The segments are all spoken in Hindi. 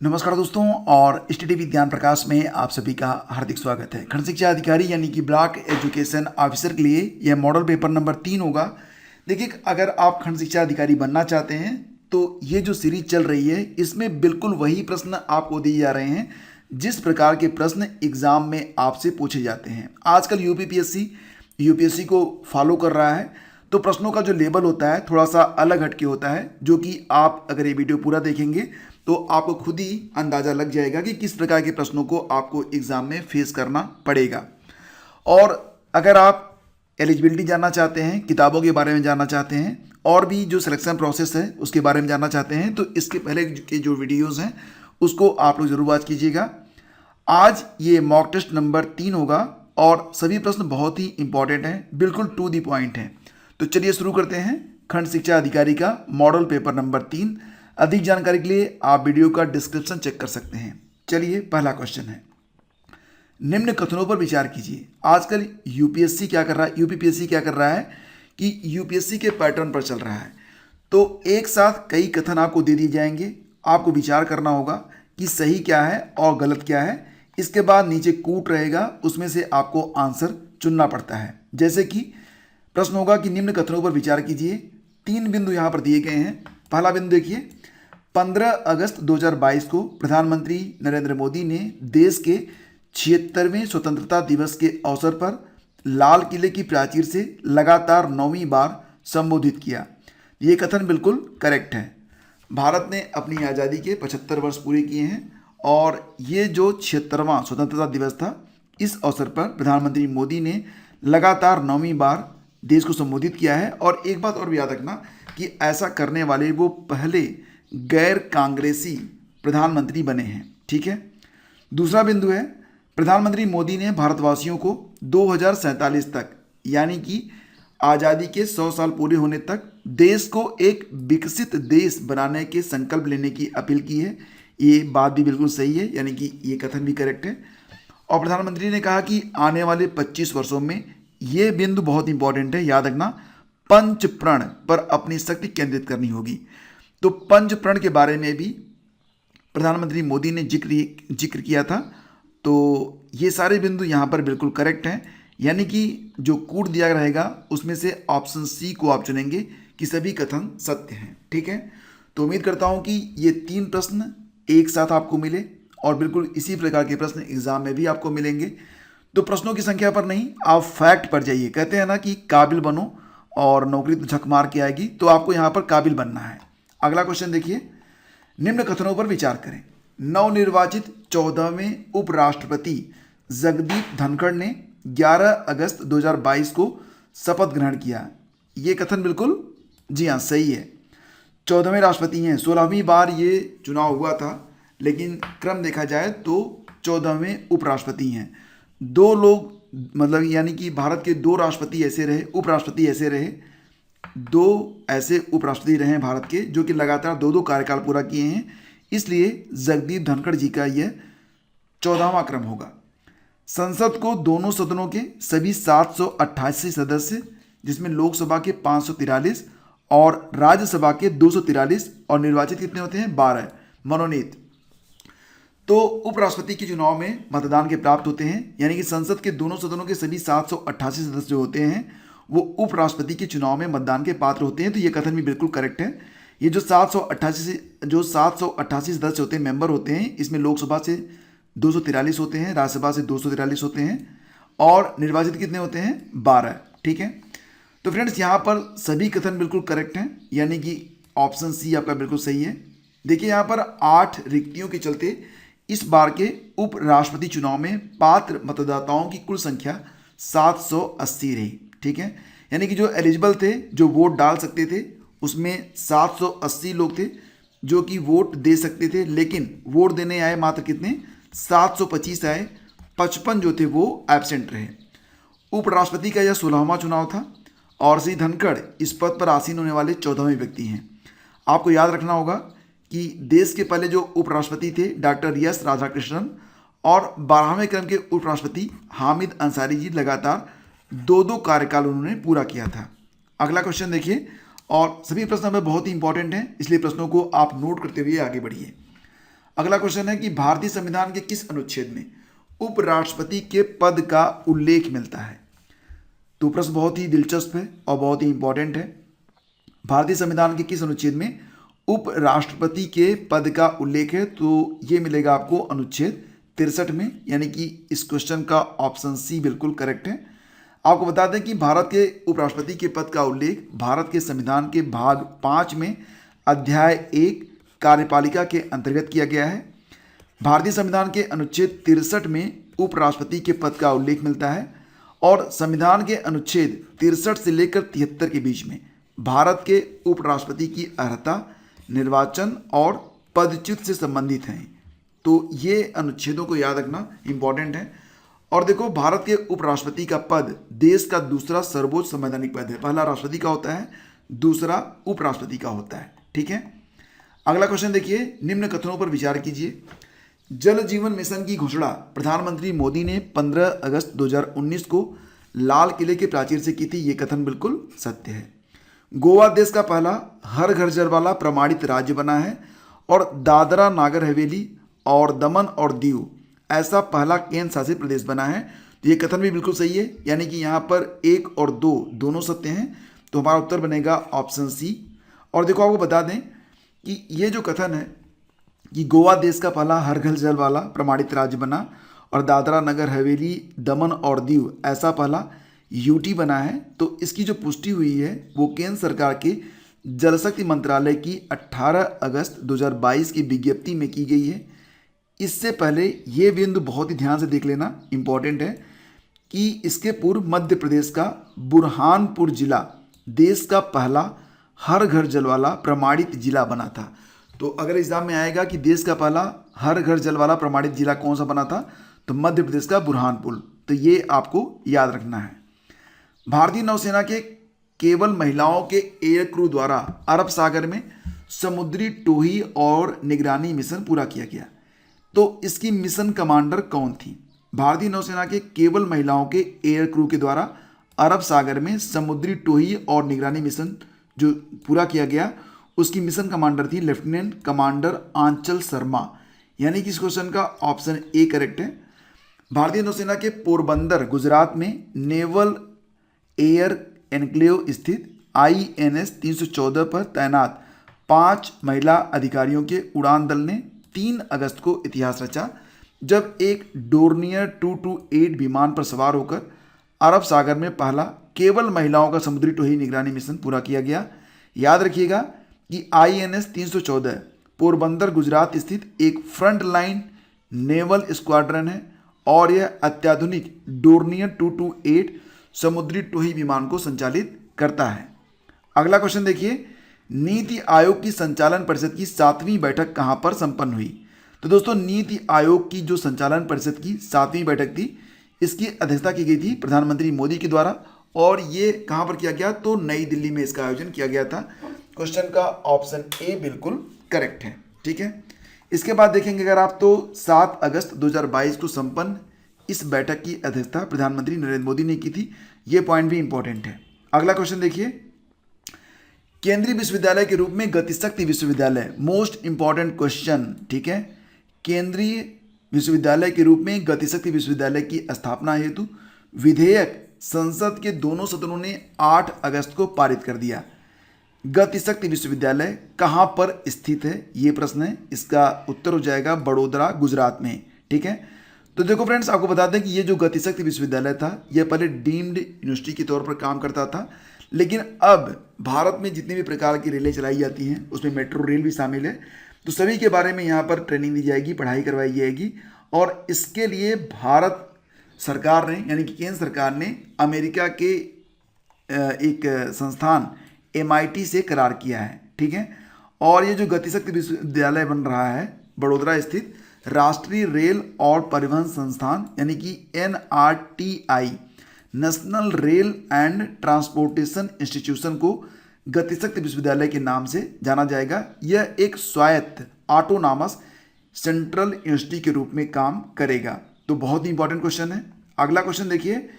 नमस्कार दोस्तों और स्टडी विज्ञान प्रकाश में आप सभी का हार्दिक स्वागत है। खंड शिक्षा अधिकारी यानी कि ब्लॉक एजुकेशन ऑफिसर के लिए यह मॉडल पेपर नंबर 3 होगा। देखिए, अगर आप खंड शिक्षा अधिकारी बनना चाहते हैं तो ये जो सीरीज चल रही है इसमें बिल्कुल वही प्रश्न आपको दिए जा रहे हैं जिस प्रकार के प्रश्न एग्जाम में आपसे पूछे जाते हैं। आजकल यूपीएससी को फॉलो कर रहा है, तो प्रश्नों का जो लेवल होता है थोड़ा सा अलग हटके होता है, जो कि आप अगर ये वीडियो पूरा देखेंगे तो आपको खुद ही अंदाज़ा लग जाएगा कि किस प्रकार के प्रश्नों को आपको एग्ज़ाम में फेस करना पड़ेगा। और अगर आप एलिजिबिलिटी जानना चाहते हैं, किताबों के बारे में जानना चाहते हैं और भी जो सिलेक्शन प्रोसेस है उसके बारे में जानना चाहते हैं, तो इसके पहले के जो वीडियोज़ हैं उसको आप लोग ज़रूर वॉच कीजिएगा। आज ये मॉक टेस्ट नंबर 3 होगा और सभी प्रश्न बहुत ही इंपॉर्टेंट हैं, बिल्कुल टू दी पॉइंट हैं। तो चलिए शुरू करते हैं खंड शिक्षा अधिकारी का मॉडल पेपर नंबर 3। अधिक जानकारी के लिए आप वीडियो का डिस्क्रिप्शन चेक कर सकते हैं। चलिए, पहला क्वेश्चन है, निम्न कथनों पर विचार कीजिए। आजकल यूपीपीएससी क्या कर रहा है कि यूपीएससी के पैटर्न पर चल रहा है, तो एक साथ कई कथन आपको दे दिए जाएंगे। आपको विचार करना होगा कि सही क्या है और गलत क्या है। इसके बाद नीचे कूट रहेगा, उसमें से आपको आंसर चुनना पड़ता है। जैसे कि प्रश्न होगा कि निम्न कथनों पर विचार कीजिए। 3 बिंदु यहाँ पर दिए गए हैं। पहला बिंदु देखिए, 15 अगस्त 2022 को प्रधानमंत्री नरेंद्र मोदी ने देश के 76वें स्वतंत्रता दिवस के अवसर पर लाल किले की प्राचीर से लगातार 9वीं बार संबोधित किया। ये कथन बिल्कुल करेक्ट है। भारत ने अपनी आज़ादी के 75 वर्ष पूरे किए हैं और ये जो 76वां स्वतंत्रता दिवस था, इस अवसर पर प्रधानमंत्री मोदी ने लगातार 9वीं बार देश को संबोधित किया है। और एक बात और भी याद रखना कि ऐसा करने वाले वो पहले गैर कांग्रेसी प्रधानमंत्री बने हैं। ठीक है। दूसरा बिंदु है, प्रधानमंत्री मोदी ने भारतवासियों को 2047 तक यानी कि आज़ादी के 100 साल पूरे होने तक देश को एक विकसित देश बनाने के संकल्प लेने की अपील की है। ये बात भी बिल्कुल सही है, यानी कि ये कथन भी करेक्ट है। और प्रधानमंत्री ने कहा कि आने वाले 25 वर्षों में ये बिंदु बहुत इंपॉर्टेंट है, याद रखना, पंच प्रण पर अपनी शक्ति केंद्रित करनी होगी। तो पंच प्रण के बारे में भी प्रधानमंत्री मोदी ने जिक्र किया था। तो ये सारे बिंदु यहाँ पर बिल्कुल करेक्ट हैं, यानी कि जो कूट दिया रहेगा उसमें से ऑप्शन सी को आप चुनेंगे कि सभी कथन सत्य हैं। ठीक है। तो उम्मीद करता हूँ कि ये 3 प्रश्न एक साथ आपको मिले और बिल्कुल इसी प्रकार के प्रश्न एग्जाम में भी आपको मिलेंगे। तो प्रश्नों की संख्या पर नहीं, आप फैक्ट पर जाइए। कहते हैं ना कि काबिल बनो और नौकरी तो झक मार के आएगी, तो आपको यहाँ पर काबिल बनना है। अगला क्वेश्चन देखिए, निम्न कथनों पर विचार करें। नवनिर्वाचित 14वें उपराष्ट्रपति जगदीप धनखड़ ने 11 अगस्त 2022 को शपथ ग्रहण किया। ये कथन बिल्कुल जी हाँ सही है। 14वें राष्ट्रपति हैं। 16वीं बार ये चुनाव हुआ था, लेकिन क्रम देखा जाए तो 14वें उपराष्ट्रपति हैं। 2 लोग मतलब यानी कि भारत के 2 राष्ट्रपति ऐसे रहे, उपराष्ट्रपति ऐसे रहे, 2 ऐसे उपराष्ट्रपति रहे हैं भारत के जो कि लगातार 2 कार्यकाल पूरा किए हैं। इसलिए जगदीप धनखड़ जी का यह 14वां क्रम होगा। संसद को दोनों सदनों के सभी 788 सदस्य, जिसमें लोकसभा के 543 और राज्यसभा के 243, और निर्वाचित कितने होते हैं? 12 मनोनीत। तो उपराष्ट्रपति के चुनाव में मतदान के प्राप्त होते हैं, यानी कि संसद के दोनों सदनों के सभी 788 सदस्य जो होते हैं वो उपराष्ट्रपति के चुनाव में मतदान के पात्र होते हैं। तो ये कथन भी बिल्कुल करेक्ट है। ये जो 788 सदस्य होते हैं, मेंबर होते हैं, इसमें लोकसभा से 243 होते हैं, राज्यसभा से 243 होते हैं और निर्वाचित कितने होते हैं? 12। ठीक है। तो फ्रेंड्स, यहाँ पर सभी कथन बिल्कुल करेक्ट हैं, यानी कि ऑप्शन सी आपका बिल्कुल सही है। देखिए, यहाँ पर 8 रिक्तियों के चलते इस बार के उपराष्ट्रपति चुनाव में पात्र मतदाताओं की कुल संख्या 780 रही। ठीक है। यानी कि जो एलिजिबल थे, जो वोट डाल सकते थे, उसमें 780 लोग थे जो कि वोट दे सकते थे, लेकिन वोट देने आए मात्र कितने? 725 आए। 55 जो थे वो एब्सेंट रहे। उपराष्ट्रपति का यह 16वां चुनाव था और श्री धनखड़ इस पद पर आसीन होने वाले 14वें व्यक्ति हैं। आपको याद रखना होगा कि देश के पहले जो उपराष्ट्रपति थे डॉक्टर एस राधाकृष्णन और 12वें क्रम के उपराष्ट्रपति हामिद अंसारी जी लगातार 2 कार्यकाल उन्होंने पूरा किया था। अगला क्वेश्चन देखिए, और सभी प्रश्न हमें बहुत ही इंपॉर्टेंट हैं, इसलिए प्रश्नों को आप नोट करते हुए आगे बढ़िए। अगला क्वेश्चन है कि भारतीय संविधान के किस अनुच्छेद में उपराष्ट्रपति के पद का उल्लेख मिलता है। तो प्रश्न बहुत ही दिलचस्प है और बहुत ही इंपॉर्टेंट है। भारतीय संविधान के किस अनुच्छेद में उपराष्ट्रपति के पद का उल्लेख है, तो ये मिलेगा आपको अनुच्छेद 63 में, यानी कि इस क्वेश्चन का ऑप्शन सी बिल्कुल करेक्ट है। आपको बता दें कि भारत के उपराष्ट्रपति के पद का उल्लेख भारत के संविधान के भाग 5 में अध्याय 1 कार्यपालिका के अंतर्गत किया गया है। भारतीय संविधान के अनुच्छेद 63 में उपराष्ट्रपति के पद का उल्लेख मिलता है और संविधान के अनुच्छेद 63 से लेकर 73 के बीच में भारत के उपराष्ट्रपति की अर्हता, निर्वाचन और पदच्युत से संबंधित हैं। तो ये अनुच्छेदों को याद रखना इंपॉर्टेंट है। और देखो, भारत के उपराष्ट्रपति का पद देश का दूसरा सर्वोच्च संवैधानिक पद है। पहला राष्ट्रपति का होता है, दूसरा उपराष्ट्रपति का होता है। ठीक है, अगला क्वेश्चन देखिए, निम्न कथनों पर विचार कीजिए। जल जीवन मिशन की घोषणा प्रधानमंत्री मोदी ने 15 अगस्त 2019 को लाल किले के प्राचीर से की थी। ये कथन बिल्कुल सत्य है। गोवा देश का पहला हर घर जल वाला प्रमाणित राज्य बना है और दादरा नागर हवेली और दमन और दीव ऐसा पहला केंद्र शासित प्रदेश बना है। तो ये कथन भी बिल्कुल सही है, यानी कि यहाँ पर 1 और 2 दोनों सत्य हैं। तो हमारा उत्तर बनेगा ऑप्शन सी। और देखो, आपको बता दें कि ये जो कथन है कि गोवा देश का पहला हर घर जल वाला प्रमाणित राज्य बना और दादरा नगर हवेली दमन और दीव ऐसा पहला यूटी बना है, तो इसकी जो पुष्टि हुई है वो केंद्र सरकार के जल शक्ति मंत्रालय की 18 अगस्त 2022 की विज्ञप्ति में की गई है। इससे पहले ये बिंदु बहुत ही ध्यान से देख लेना, इंपॉर्टेंट है कि इसके पूर्व मध्य प्रदेश का बुरहानपुर जिला देश का पहला हर घर जल वाला प्रमाणित जिला बना था। तो अगर एग्जाम में आएगा कि देश का पहला हर घर जल वाला प्रमाणित जिला कौन सा बना था, तो मध्य प्रदेश का बुरहानपुर। तो ये आपको याद रखना है। भारतीय नौसेना के केवल महिलाओं के एयर क्रू द्वारा अरब सागर में समुद्री टोही और निगरानी मिशन पूरा किया गया। तो इसकी मिशन कमांडर कौन थी? भारतीय नौसेना के केवल महिलाओं के एयर क्रू के द्वारा अरब सागर में समुद्री टोही और निगरानी मिशन जो पूरा किया गया, उसकी मिशन कमांडर थी लेफ्टिनेंट कमांडर आंचल शर्मा, यानी कि इस क्वेश्चन का ऑप्शन ए करेक्ट है। भारतीय नौसेना के पोरबंदर गुजरात में नेवल एयर एनक्लेव स्थित INS 314 पर तैनात 5 महिला अधिकारियों के उड़ान दल ने 3 अगस्त को इतिहास रचा, जब एक डोर्नियर 228 विमान पर सवार होकर अरब सागर में पहला केवल महिलाओं का समुद्री टोही निगरानी मिशन पूरा किया गया। याद रखिएगा कि INS 314 पोरबंदर गुजरात स्थित एक फ्रंट लाइन नेवल स्क्वाड्रन है और यह अत्याधुनिक डोर्नियर 228 समुद्री टोही विमान को संचालित करता है। अगला क्वेश्चन देखिए, नीति आयोग की संचालन परिषद की 7वीं बैठक कहां पर संपन्न हुई? तो दोस्तों, नीति आयोग की जो संचालन परिषद की 7वीं बैठक थी, इसकी अध्यक्षता की गई थी प्रधानमंत्री मोदी के द्वारा और ये कहां पर किया गया? तो नई दिल्ली में इसका आयोजन किया गया था। क्वेश्चन का ऑप्शन ए बिल्कुल करेक्ट है। ठीक है, इसके बाद देखेंगे अगर आप तो 7 अगस्त 2022 को संपन्न इस बैठक की अध्यक्षता प्रधानमंत्री नरेंद्र मोदी ने की थी। ये पॉइंट भी इंपॉर्टेंट है। अगला क्वेश्चन देखिए, केंद्रीय विश्वविद्यालय के रूप में गतिशक्ति विश्वविद्यालय, मोस्ट इंपॉर्टेंट क्वेश्चन। ठीक है, केंद्रीय विश्वविद्यालय के रूप में गतिशक्ति विश्वविद्यालय की स्थापना हेतु विधेयक संसद के दोनों सदनों ने 8 अगस्त को पारित कर दिया। गतिशक्ति विश्वविद्यालय कहाँ पर स्थित है, ये प्रश्न है। इसका उत्तर हो जाएगा बड़ोदरा गुजरात में। ठीक है, तो देखो फ्रेंड्स, आपको बता दें कि ये जो गतिशक्ति विश्वविद्यालय था, यह पहले डीम्ड यूनिवर्सिटी के तौर पर काम करता था, लेकिन अब भारत में जितनी भी प्रकार की रेलें चलाई जाती हैं उसमें मेट्रो रेल भी शामिल है। तो सभी के बारे में यहाँ पर ट्रेनिंग दी जाएगी, पढ़ाई करवाई जाएगी और इसके लिए भारत सरकार ने यानी कि केंद्र सरकार ने अमेरिका के एक संस्थान MIT से करार किया है। ठीक है, और ये जो गतिशक्ति विश्वविद्यालय बन रहा है बड़ोदरा स्थित राष्ट्रीय रेल और परिवहन संस्थान यानी कि NRTI national rail and transportation institution को गतिशक्ति विश्वविद्यालय के नाम से जाना जाएगा। यह एक स्वायत्त ऑटोनॉमस सेंट्रल यूनिवर्सिटी के रूप में काम करेगा। तो बहुत ही इंपॉर्टेंट क्वेश्चन है। अगला क्वेश्चन देखिए,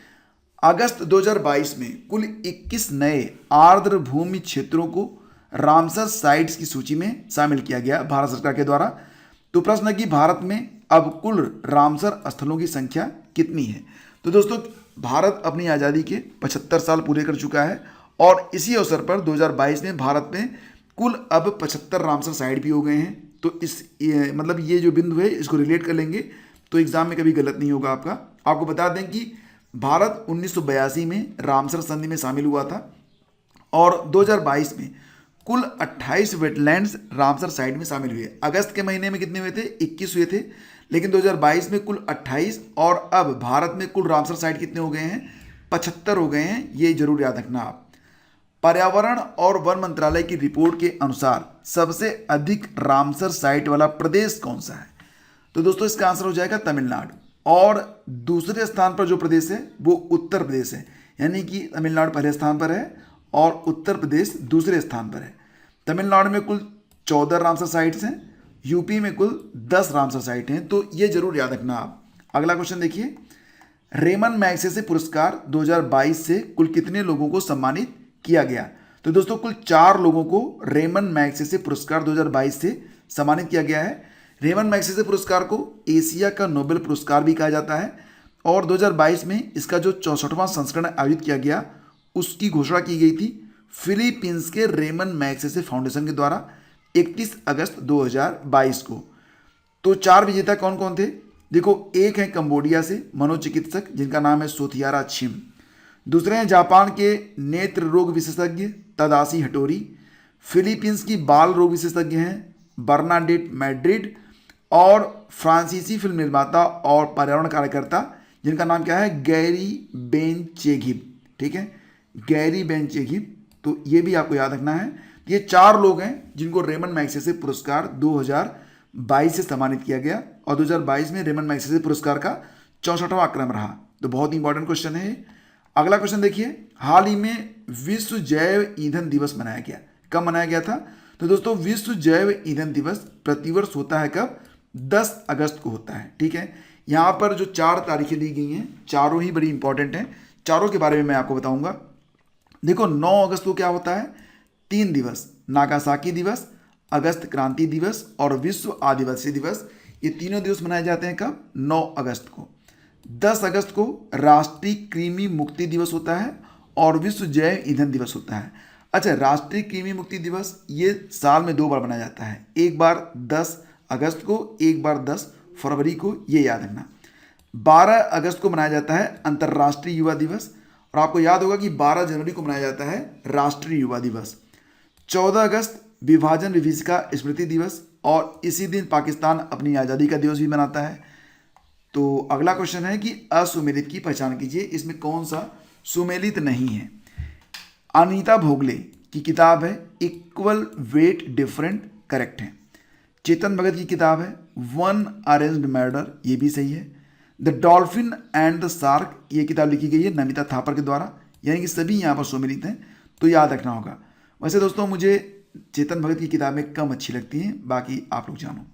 अगस्त 2022 में कुल 21 नए आर्द्र भूमि क्षेत्रों को रामसर साइट्स की सूची में शामिल किया गया भारत सरकार के द्वारा। तो प्रश्न है कि भारत में अब कुल रामसर स्थलों की संख्या कितनी है। तो दोस्तों भारत अपनी आज़ादी के 75 साल पूरे कर चुका है और इसी अवसर पर 2022 में भारत में कुल अब 75 रामसर साइट भी हो गए हैं। तो मतलब ये जो बिंदु है इसको रिलेट कर लेंगे तो एग्जाम में कभी गलत नहीं होगा आपका। आपको बता दें कि भारत 1982 में रामसर संधि में शामिल हुआ था और 2022 में कुल 28 वेटलैंड्स रामसर साइट में शामिल हुए। अगस्त के महीने में कितने हुए थे? 21 हुए थे, लेकिन 2022 में कुल 28 और अब भारत में कुल रामसर साइट कितने हो गए हैं? 75 हो गए हैं। ये जरूर याद रखना आप। पर्यावरण और वन मंत्रालय की रिपोर्ट के अनुसार सबसे अधिक रामसर साइट वाला प्रदेश कौन सा है? तो दोस्तों इसका आंसर हो जाएगा तमिलनाडु। और दूसरे स्थान पर जो प्रदेश है वो उत्तर प्रदेश है, यानी कि तमिलनाडु पहले स्थान पर है और उत्तर प्रदेश दूसरे स्थान पर है। तमिलनाडु में कुल 14 रामसर साइट्स हैं, यूपी में कुल 10 रामसर साइट हैं। तो ये जरूर याद रखना आप। अगला क्वेश्चन देखिए, रेमन मैग्सेसे पुरस्कार 2022 से कुल कितने लोगों को सम्मानित किया गया? तो दोस्तों कुल 4 लोगों को रेमन मैग्सेसे पुरस्कार 2022 से सम्मानित किया गया है। रेमन मैग्सेसे पुरस्कार को एशिया का नोबेल पुरस्कार भी कहा जाता है और 2022 में इसका जो 64वां संस्करण आयोजित किया गया उसकी घोषणा की गई थी फिलीपींस के रेमन मैग्सेसे फाउंडेशन के द्वारा 31 अगस्त 2022 को। तो 4 विजेता कौन कौन थे? देखो, एक है कंबोडिया से मनोचिकित्सक जिनका नाम है सोथियारा छिम, दूसरे हैं जापान के नेत्र रोग विशेषज्ञ तदाशी हटोरी, फिलीपींस की बाल रोग विशेषज्ञ हैं बर्नाडेट मैड्रिड और फ्रांसीसी फिल्म निर्माता और पर्यावरण कार्यकर्ता जिनका नाम क्या है? गैरी बेनचेघिब। ठीक है, गैरी बेनचेघिब। तो ये भी आपको याद रखना है। ये 4 लोग हैं जिनको रेमन मैग्सेसे पुरस्कार 2022 से सम्मानित किया गया और 2022 में रेमन मैग्सेसे पुरस्कार का 64वां क्रम रहा। तो बहुत ही इंपॉर्टेंट क्वेश्चन है। अगला क्वेश्चन देखिए, हाल ही में विश्व जैव ईंधन दिवस मनाया गया। कब मनाया गया था? तो दोस्तों विश्व जैव ईंधन दिवस प्रतिवर्ष होता है कब? 10 अगस्त को होता है। ठीक है, यहाँ पर जो 4 तारीखें दी गई हैं चारों ही बड़ी इंपॉर्टेंट हैं। चारों के बारे में मैं आपको बताऊंगा। देखो, 9 अगस्त को क्या होता है? 3 दिवस, नागासाकी दिवस, अगस्त क्रांति दिवस और विश्व आदिवासी दिवस। ये तीनों दिवस मनाए जाते हैं कब? 9 अगस्त को। 10 अगस्त को राष्ट्रीय कृमि मुक्ति दिवस होता है और विश्व जैव ईंधन दिवस होता है। अच्छा, राष्ट्रीय कृमि मुक्ति दिवस ये साल में 2 बार मनाया जाता है, एक बार 10 अगस्त को, एक बार 10 फरवरी को। ये याद रखना। 12 अगस्त को मनाया जाता है अंतर्राष्ट्रीय युवा दिवस और आपको याद होगा कि 12 जनवरी को मनाया जाता है राष्ट्रीय युवा दिवस। 14 अगस्त विभाजन विभीषिका स्मृति दिवस और इसी दिन पाकिस्तान अपनी आज़ादी का दिवस भी मनाता है। तो अगला क्वेश्चन है कि असुमेलित की पहचान कीजिए। इसमें कौन सा सुमेलित नहीं है? अनीता भोगले की किताब है इक्वल वेट डिफरेंट करेक्ट है। चेतन भगत की किताब है वन अरेंज्ड मर्डर, ये भी सही है। The dolphin and the shark, ये किताब लिखी गई है नमिता थापर के द्वारा। यानी कि सभी यहाँ पर सुमेलित हैं, तो याद रखना होगा। वैसे दोस्तों मुझे चेतन भगत की किताबें कम अच्छी लगती हैं, बाकी आप लोग जानो।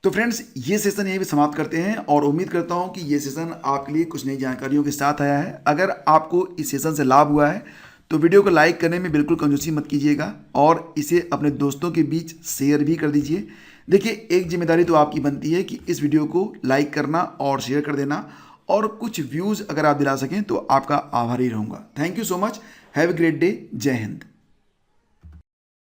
तो फ्रेंड्स, ये सेशन यहीं पे समाप्त करते हैं और उम्मीद करता हूँ कि ये सेशन आपके लिए कुछ नई जानकारियों के साथ आया है। अगर आपको इस सेशन से लाभ हुआ है तो वीडियो को लाइक करने में बिल्कुल कंजूसी मत कीजिएगा और इसे अपने दोस्तों के बीच शेयर भी कर दीजिए। देखिए, एक जिम्मेदारी तो आपकी बनती है कि इस वीडियो को लाइक करना और शेयर कर देना, और कुछ व्यूज़ अगर आप दिला सकें तो आपका आभारी रहूँगा। Thank you so much. Have a great day. जय हिंद।